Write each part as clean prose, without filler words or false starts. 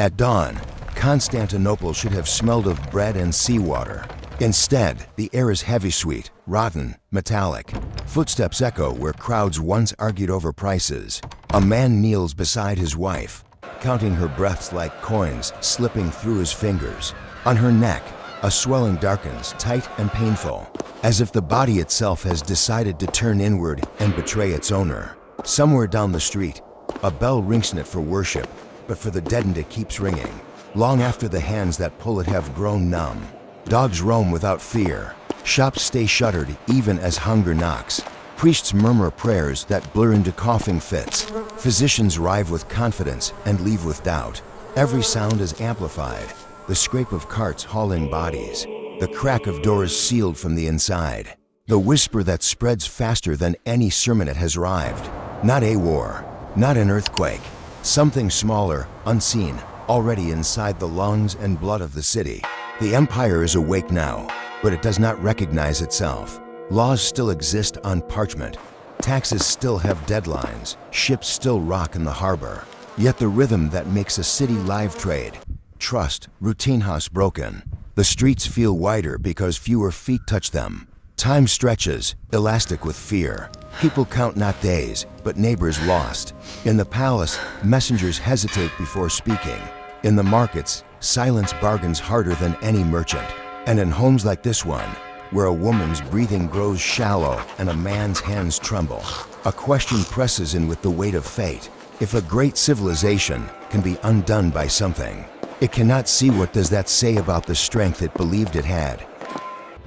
At dawn, Constantinople should have smelled of bread and seawater. Instead, the air is heavy, sweet, rotten, metallic. Footsteps echo where crowds once argued over prices. A man kneels beside his wife, counting her breaths like coins slipping through his fingers. On her neck, a swelling darkens, tight and painful, as if the body itself has decided to turn inward and betray its owner. Somewhere down the street, a bell rings not for worship, but for the deadened it keeps ringing, long after the hands that pull it have grown numb. Dogs roam without fear. Shops stay shuttered even as hunger knocks. Priests murmur prayers that blur into coughing fits. Physicians arrive with confidence and leave with doubt. Every sound is amplified. The scrape of carts hauling bodies. The crack of doors sealed from the inside. The whisper that spreads faster than any sermon it has arrived. Not a war, not an earthquake. Something smaller, unseen, already inside the lungs and blood of the city. The empire is awake now, but it does not recognize itself. Laws still exist on parchment. Taxes still have deadlines. Ships still rock in the harbor. Yet the rhythm that makes a city live trade. Trust, routine has broken. The streets feel wider because fewer feet touch them. Time stretches, elastic with fear. People count not days, but neighbors lost. In the palace, messengers hesitate before speaking. In the markets, silence bargains harder than any merchant. And in homes like this one, where a woman's breathing grows shallow and a man's hands tremble, a question presses in with the weight of fate. If a great civilization can be undone by something, it cannot see what does that say about the strength it believed it had.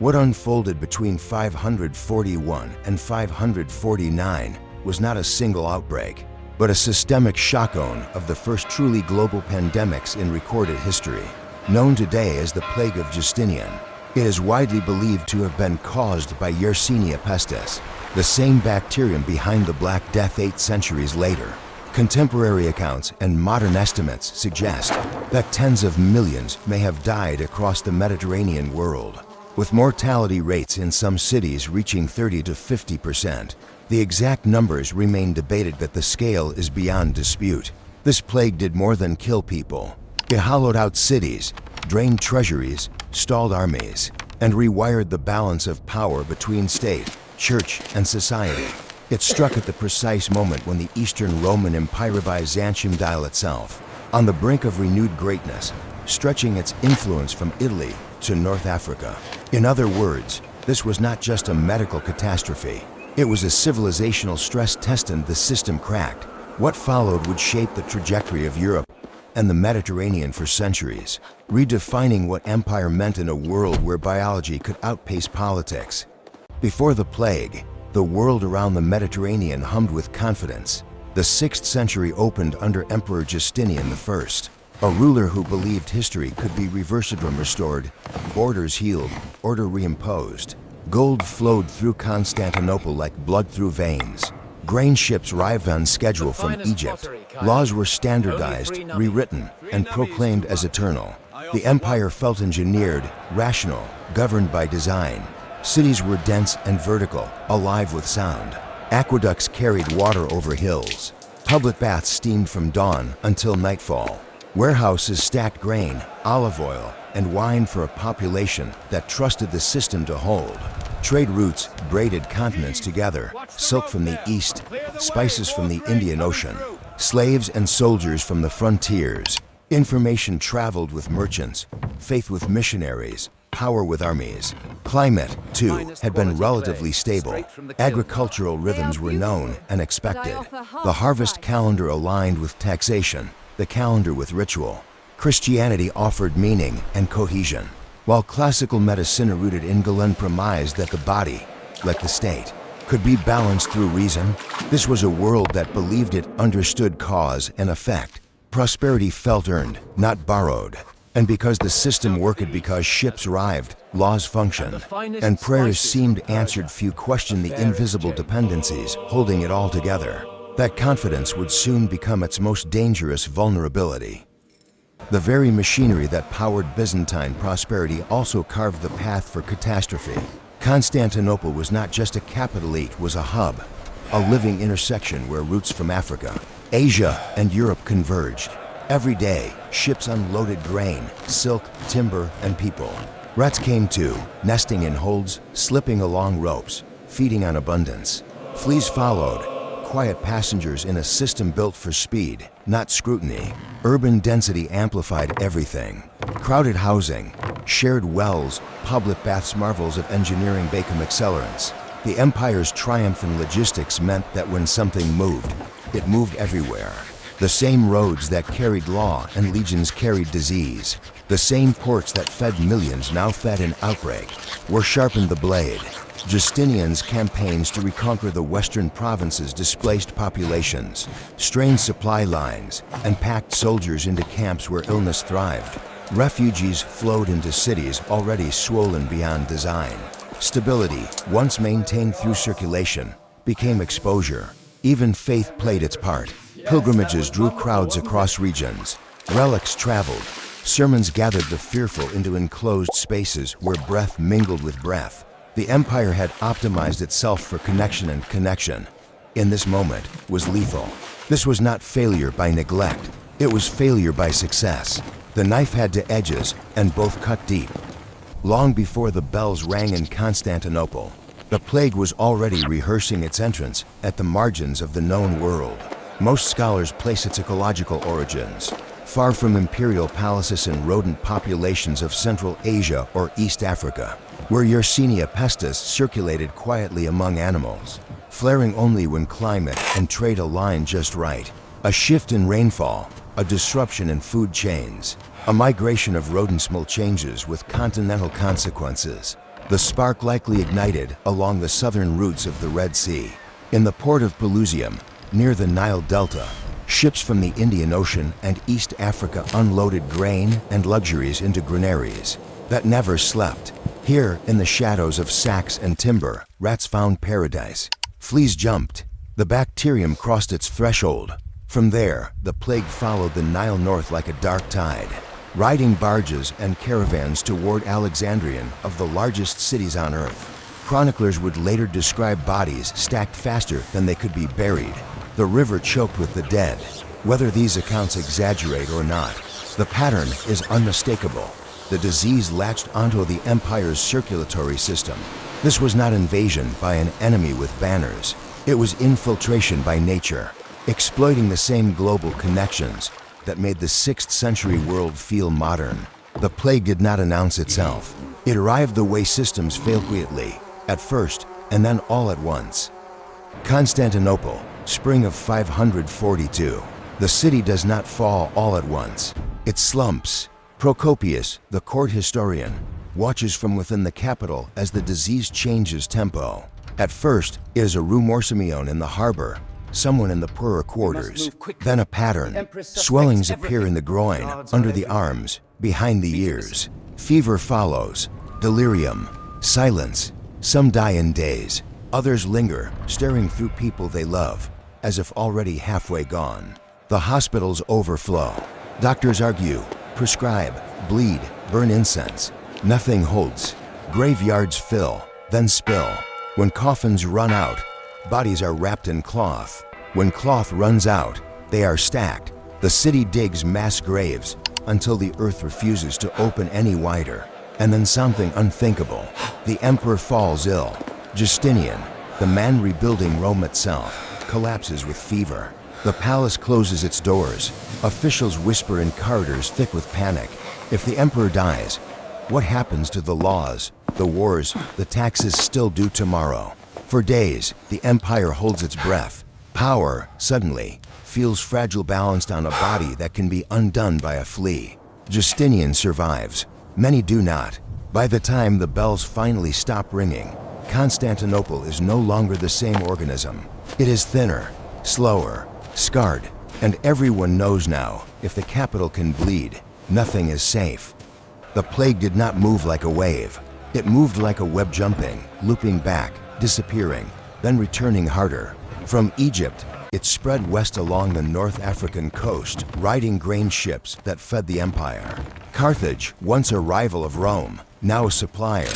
What unfolded between 541 and 549 was not a single outbreak, but a systemic shockone of the first truly global pandemics in recorded history. Known today as the Plague of Justinian, it is widely believed to have been caused by Yersinia pestis, the same bacterium behind the Black Death 8 centuries later. Contemporary accounts and modern estimates suggest that tens of millions may have died across the Mediterranean world, with mortality rates in some cities reaching 30 to 50%. The exact numbers remain debated, but the scale is beyond dispute. This plague did more than kill people. It hollowed out cities, drained treasuries, stalled armies, and rewired the balance of power between state, church, and society. It struck at the precise moment when the Eastern Roman Empire Byzantium dial itself, on the brink of renewed greatness, stretching its influence from Italy to North Africa. In other words, this was not just a medical catastrophe. It was a civilizational stress test, and the system cracked. What followed would shape the trajectory of Europe and the Mediterranean for centuries, redefining what empire meant in a world where biology could outpace politics. Before the plague, the world around the Mediterranean hummed with confidence. The 6th century opened under Emperor Justinian I, a ruler who believed history could be reversed and restored, borders healed, order reimposed. Gold flowed through Constantinople like blood through veins. Grain ships arrived on schedule from Egypt. Laws were standardized, rewritten, and proclaimed as eternal. The empire felt engineered, rational, governed by design. Cities were dense and vertical, alive with sound. Aqueducts carried water over hills. Public baths steamed from dawn until nightfall. Warehouses stacked grain, olive oil, and wine for a population that trusted the system to hold. Trade routes braided continents together, silk from the east, spices from the Indian Ocean, slaves and soldiers from the frontiers. Information traveled with merchants, faith with missionaries, power with armies. Climate, too, had been relatively stable. Agricultural rhythms were known and expected. The harvest calendar aligned with taxation, the calendar with ritual. Christianity offered meaning and cohesion, while classical medicine rooted in Galen premised that the body, like the state, could be balanced through reason. This was a world that believed it understood cause and effect. Prosperity felt earned, not borrowed. And because the system worked, because ships arrived, laws functioned, and prayers seemed answered, few questioned the invisible dependencies holding it all together. That confidence would soon become its most dangerous vulnerability. The very machinery that powered Byzantine prosperity also carved the path for catastrophe. Constantinople was not just a capital, it was a hub, a living intersection where routes from Africa, Asia, and Europe converged. Every day, ships unloaded grain, silk, timber, and people. Rats came too, nesting in holds, slipping along ropes, feeding on abundance. Fleas followed, quiet passengers in a system built for speed, not scrutiny. Urban density amplified everything. Crowded housing, shared wells, public baths, marvels of engineering become accelerants. The empire's triumph in logistics meant that when something moved, it moved everywhere. The same roads that carried law and legions carried disease. The same ports that fed millions now fed an outbreak, or sharpened the blade. Justinian's campaigns to reconquer the western provinces displaced populations, strained supply lines, and packed soldiers into camps where illness thrived. Refugees flowed into cities already swollen beyond design. Stability, once maintained through circulation, became exposure. Even faith played its part. Pilgrimages drew crowds across regions. Relics traveled. Sermons gathered the fearful into enclosed spaces where breath mingled with breath. The empire had optimized itself for connection, and connection, in this moment, was lethal. This was not failure by neglect. It was failure by success. The knife had two edges, and both cut deep. Long before the bells rang in Constantinople, the plague was already rehearsing its entrance at the margins of the known world. Most scholars place its ecological origins far from imperial palaces and rodent populations of Central Asia or East Africa, where Yersinia pestis circulated quietly among animals, flaring only when climate and trade aligned just right. A shift in rainfall, a disruption in food chains, a migration of rodent-small changes with continental consequences. The spark likely ignited along the southern routes of the Red Sea. In the port of Pelusium, near the Nile Delta, ships from the Indian Ocean and East Africa unloaded grain and luxuries into granaries that never slept. Here, in the shadows of sacks and timber, rats found paradise. Fleas jumped. The bacterium crossed its threshold. From there, the plague followed the Nile north like a dark tide, riding barges and caravans toward Alexandrian, of the largest cities on earth. Chroniclers would later describe bodies stacked faster than they could be buried. The river choked with the dead. Whether these accounts exaggerate or not, the pattern is unmistakable. The disease latched onto the empire's circulatory system. This was not invasion by an enemy with banners. It was infiltration by nature, exploiting the same global connections that made the 6th century world feel modern. The plague did not announce itself. It arrived the way systems fail quietly, at first, and then all at once. Constantinople, spring of 542. The city does not fall all at once. It slumps. Procopius, the court historian, watches from within the capital as the disease changes tempo. At first, it is a rumorsimeon in the harbor, someone in the poorer quarters. Then a pattern. Swellings appear in the groin, under the arms, behind the ears. Fever follows. Delirium. Silence. Some die in days. Others linger, staring through people they love, as if already halfway gone. The hospitals overflow. Doctors argue, prescribe, bleed, burn incense. Nothing holds. Graveyards fill, then spill. When coffins run out, bodies are wrapped in cloth. When cloth runs out, they are stacked. The city digs mass graves until the earth refuses to open any wider. And then something unthinkable. The emperor falls ill. Justinian, the man rebuilding Rome itself, collapses with fever. The palace closes its doors. Officials whisper in corridors thick with panic. If the emperor dies, what happens to the laws, the wars, the taxes still due tomorrow? For days, the empire holds its breath. Power, suddenly, feels fragile, balanced on a body that can be undone by a flea. Justinian survives. Many do not. By the time the bells finally stop ringing, Constantinople is no longer the same organism. It is thinner, slower, scarred, and everyone knows now, if the capital can bleed, nothing is safe. The plague did not move like a wave. It moved like a web, jumping, looping back, disappearing, then returning harder. From Egypt, it spread west along the North African coast, riding grain ships that fed the empire. Carthage, once a rival of Rome, now a supplier,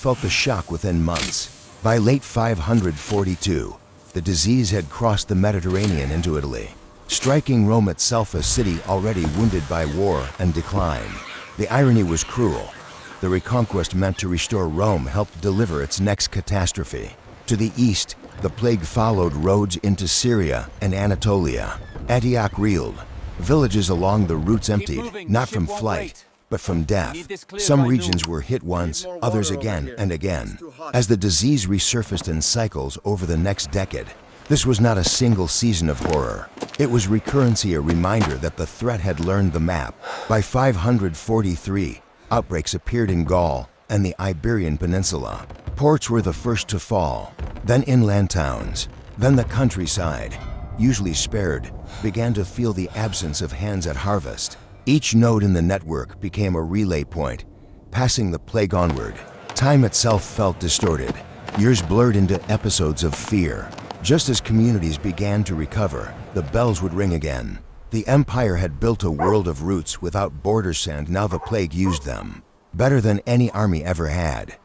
felt the shock within months. By late 542, the disease had crossed the Mediterranean into Italy. striking Rome itself, a city already wounded by war and decline. The irony was cruel. The Reconquest meant to restore Rome helped deliver its next catastrophe. To the east, the plague followed roads into Syria and Anatolia. Antioch reeled. Villages along the routes emptied, not from flight, but from death. Some regions were hit once, others again and again. As the disease resurfaced in cycles over the next decade, this was not a single season of horror. It was recurrency, a reminder that the threat had learned the map. By 543, outbreaks appeared in Gaul and the Iberian Peninsula. Ports were the first to fall, then inland towns, then the countryside, usually spared, began to feel the absence of hands at harvest. Each node in the network became a relay point, passing the plague onward. Time itself felt distorted. Years blurred into episodes of fear. Just as communities began to recover, the bells would ring again. The empire had built a world of routes without borders, and now the plague used them. Better than any army ever had.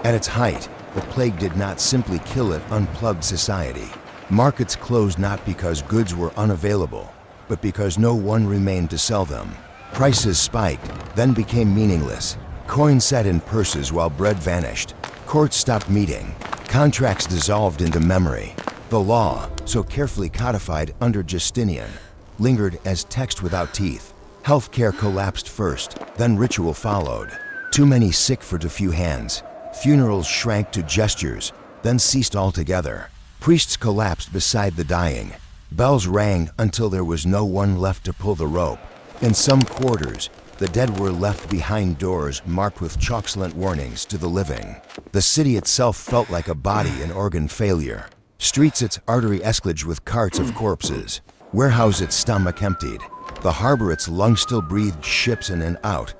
At its height, the plague did not simply kill, it unplugged society. Markets closed not because goods were unavailable, but because no one remained to sell them. Prices spiked, then became meaningless. Coins sat in purses while bread vanished. Courts stopped meeting. Contracts dissolved into memory. The law, so carefully codified under Justinian, lingered as text without teeth. Healthcare collapsed first, then ritual followed. Too many sick for too few hands. Funerals shrank to gestures, then ceased altogether. Priests collapsed beside the dying. Bells rang until there was no one left to pull the rope. In some quarters, the dead were left behind doors marked with chalk-slant warnings to the living. The city itself felt like a body in organ failure. Streets its artery escalage with carts of corpses. Warehouse its stomach emptied. The harbor its lungs still breathed ships in and out,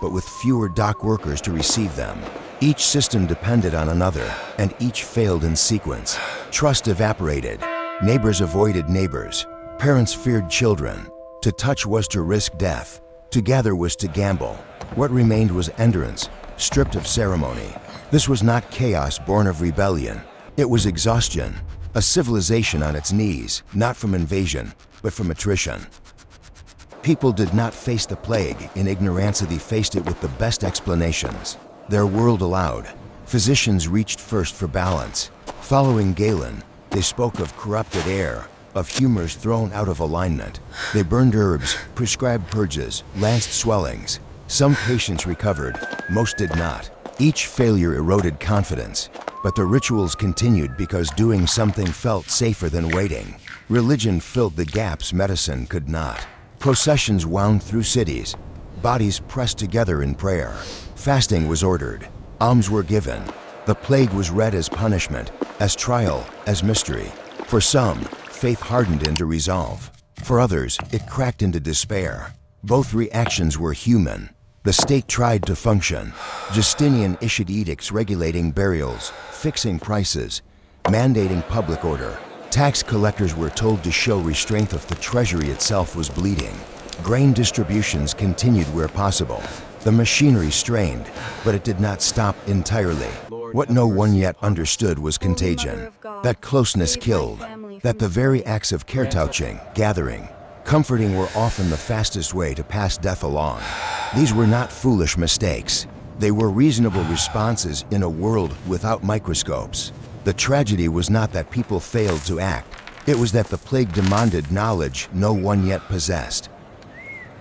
but with fewer dock workers to receive them. Each system depended on another, and each failed in sequence. Trust evaporated. Neighbors avoided neighbors. Parents feared children. To touch was to risk death. To gather was to gamble. What remained was endurance, stripped of ceremony. This was not chaos born of rebellion. It was exhaustion, a civilization on its knees, not from invasion, but from attrition. People did not face the plague in ignorance, they faced it with the best explanations. Their world allowed. Physicians reached first for balance. Following Galen, they spoke of corrupted air, of humors thrown out of alignment. They burned herbs, prescribed purges, lanced swellings. Some patients recovered, most did not. Each failure eroded confidence, but the rituals continued because doing something felt safer than waiting. Religion filled the gaps medicine could not. Processions wound through cities, bodies pressed together in prayer. Fasting was ordered, alms were given. The plague was read as punishment, as trial, as mystery. For some, faith hardened into resolve. For others, it cracked into despair. Both reactions were human. The state tried to function. Justinian issued edicts regulating burials, fixing prices, mandating public order. Tax collectors were told to show restraint if the treasury itself was bleeding. Grain distributions continued where possible. The machinery strained, but it did not stop entirely. What no one yet understood was contagion. That closeness killed. That the very acts of caretouching, gathering, comforting were often the fastest way to pass death along. These were not foolish mistakes. They were reasonable responses in a world without microscopes. The tragedy was not that people failed to act. It was that the plague demanded knowledge no one yet possessed.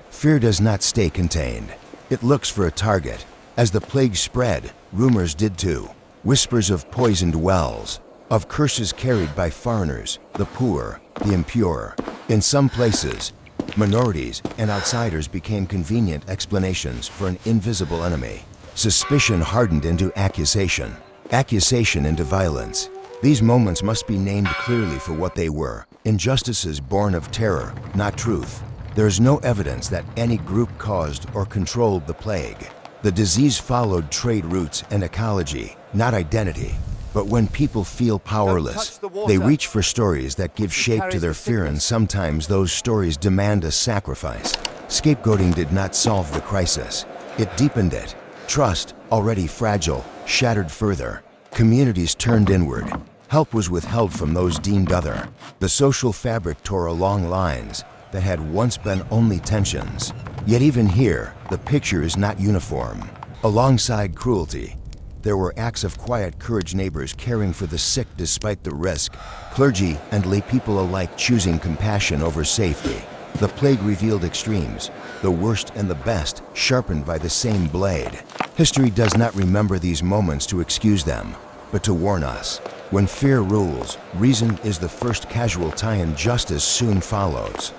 Fear does not stay contained. It looks for a target. As the plague spread, rumors did too. Whispers of poisoned wells, of curses carried by foreigners, the poor, the impure. In some places, minorities and outsiders became convenient explanations for an invisible enemy. Suspicion hardened into accusation, accusation into violence. These moments must be named clearly for what they were: injustices born of terror, not truth. There is no evidence that any group caused or controlled the plague. The disease followed trade routes and ecology, not identity. But when people feel powerless, they reach for stories that give shape to their fear, and sometimes those stories demand a sacrifice. Scapegoating did not solve the crisis. It deepened it. Trust, already fragile, shattered further. Communities turned inward. Help was withheld from those deemed other. The social fabric tore along lines that had once been only tensions. Yet even here, the picture is not uniform. Alongside cruelty, there were acts of quiet courage, neighbors caring for the sick despite the risk, clergy and lay people alike choosing compassion over safety. The plague revealed extremes, the worst and the best, sharpened by the same blade. History does not remember these moments to excuse them, but to warn us. When fear rules, reason is the first casualty and justice soon follows.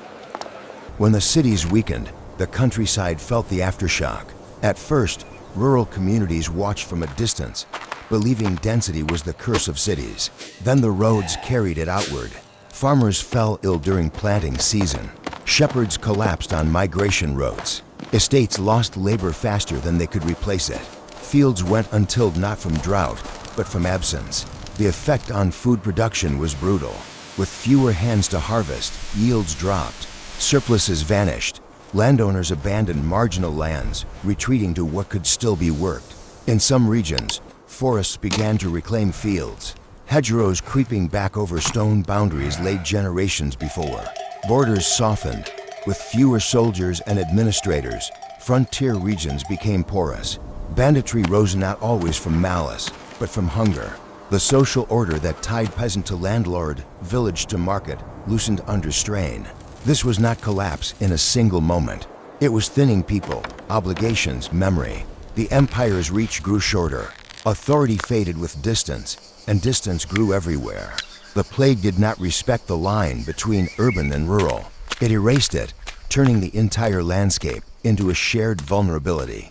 When the cities weakened, the countryside felt the aftershock. At first, rural communities watched from a distance, believing density was the curse of cities. Then the roads carried it outward. Farmers fell ill during planting season. Shepherds collapsed on migration routes. Estates lost labor faster than they could replace it. Fields went untilled not from drought, but from absence. The effect on food production was brutal. With fewer hands to harvest, yields dropped. Surpluses vanished. Landowners abandoned marginal lands, retreating to what could still be worked. In some regions, forests began to reclaim fields. Hedgerows creeping back over stone boundaries laid generations before. Borders softened. With fewer soldiers and administrators, frontier regions became porous. Banditry rose not always from malice, but from hunger. The social order that tied peasant to landlord, village to market, loosened under strain. This was not collapse in a single moment. It was thinning people, obligations, memory. The empire's reach grew shorter. Authority faded with distance, and distance grew everywhere. The plague did not respect the line between urban and rural. It erased it, turning the entire landscape into a shared vulnerability.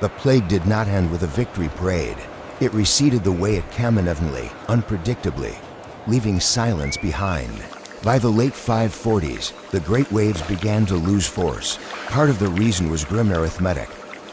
The plague did not end with a victory parade. It receded the way it came inevitably, unpredictably, leaving silence behind. By the late 540s, the great waves began to lose force. Part of the reason was grim arithmetic.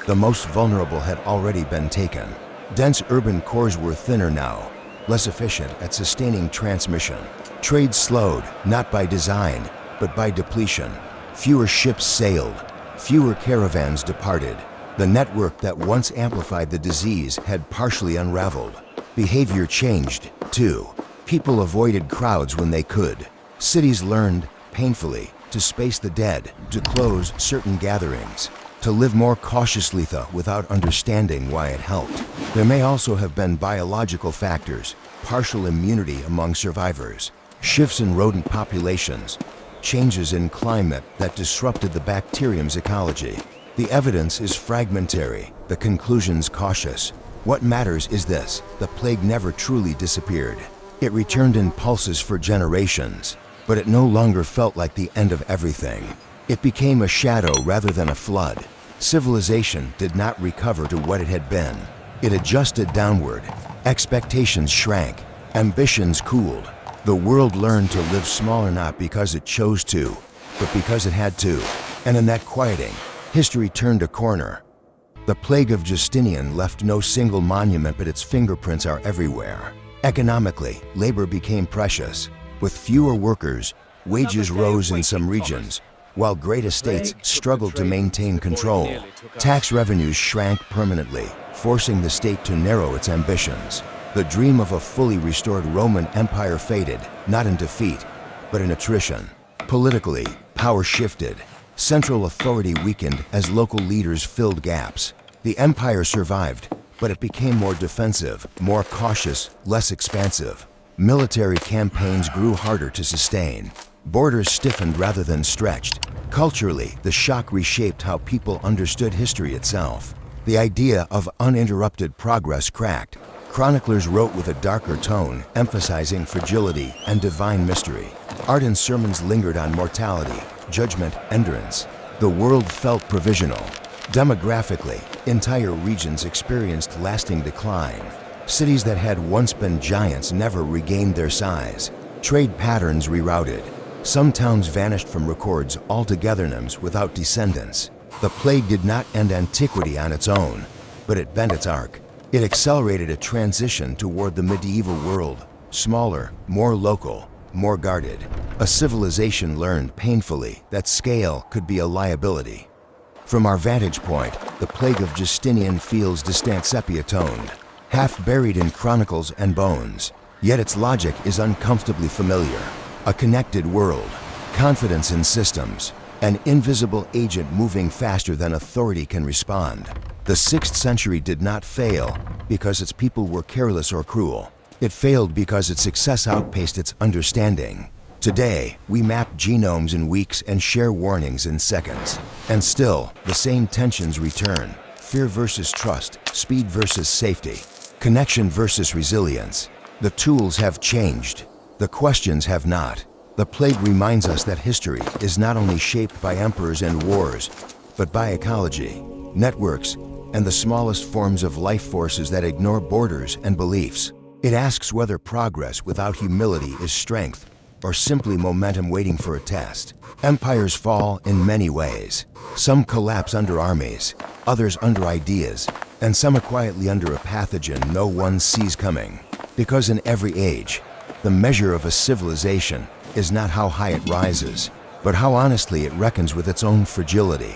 The most vulnerable had already been taken. Dense urban cores were thinner now, less efficient at sustaining transmission. Trade slowed, not by design, but by depletion. Fewer ships sailed, fewer caravans departed. The network that once amplified the disease had partially unraveled. Behavior changed, too. People avoided crowds when they could. Cities learned, painfully, to space the dead, to close certain gatherings, to live more cautiously without understanding why it helped. There may also have been biological factors, partial immunity among survivors, shifts in rodent populations, changes in climate that disrupted the bacterium's ecology. The evidence is fragmentary, the conclusions cautious. What matters is this: the plague never truly disappeared. It returned in pulses for generations, but it no longer felt like the end of everything. It became a shadow rather than a flood. Civilization did not recover to what it had been. It adjusted downward. Expectations shrank. Ambitions cooled. The world learned to live smaller not because it chose to, but because it had to. And in that quieting, history turned a corner. The Plague of Justinian left no single monument, but its fingerprints are everywhere. Economically, labor became precious. With fewer workers, wages rose in some regions, while great estates struggled to maintain control. Tax revenues shrank permanently, forcing the state to narrow its ambitions. The dream of a fully restored Roman Empire faded, not in defeat, but in attrition. Politically, power shifted. Central authority weakened as local leaders filled gaps. The empire survived, but it became more defensive, more cautious, less expansive. Military campaigns grew harder to sustain. Borders stiffened rather than stretched. Culturally, the shock reshaped how people understood history itself. The idea of uninterrupted progress cracked. Chroniclers wrote with a darker tone, emphasizing fragility and divine mystery. Art and sermons lingered on mortality, judgment, endurance. The world felt provisional. Demographically, entire regions experienced lasting decline. Cities that had once been giants never regained their size. Trade patterns rerouted. Some towns vanished from records altogether without descendants. The plague did not end antiquity on its own, but it bent its arc. It accelerated a transition toward the medieval world, smaller, more local, more guarded. A civilization learned painfully that scale could be a liability. From our vantage point, the Plague of Justinian feels distant sepia-toned, half buried in chronicles and bones. Yet its logic is uncomfortably familiar. A connected world, confidence in systems, an invisible agent moving faster than authority can respond. The 6th century did not fail because its people were careless or cruel. It failed because its success outpaced its understanding. Today, we map genomes in weeks and share warnings in seconds. And still, the same tensions return. Fear versus trust, speed versus safety, connection versus resilience. The tools have changed. The questions have not. The plague reminds us that history is not only shaped by emperors and wars, but by ecology, networks, and the smallest forms of life forces that ignore borders and beliefs. It asks whether progress without humility is strength, or simply momentum waiting for a test. Empires fall in many ways. Some collapse under armies, others under ideas, and some are quietly under a pathogen no one sees coming. Because in every age, the measure of a civilization is not how high it rises, but how honestly it reckons with its own fragility.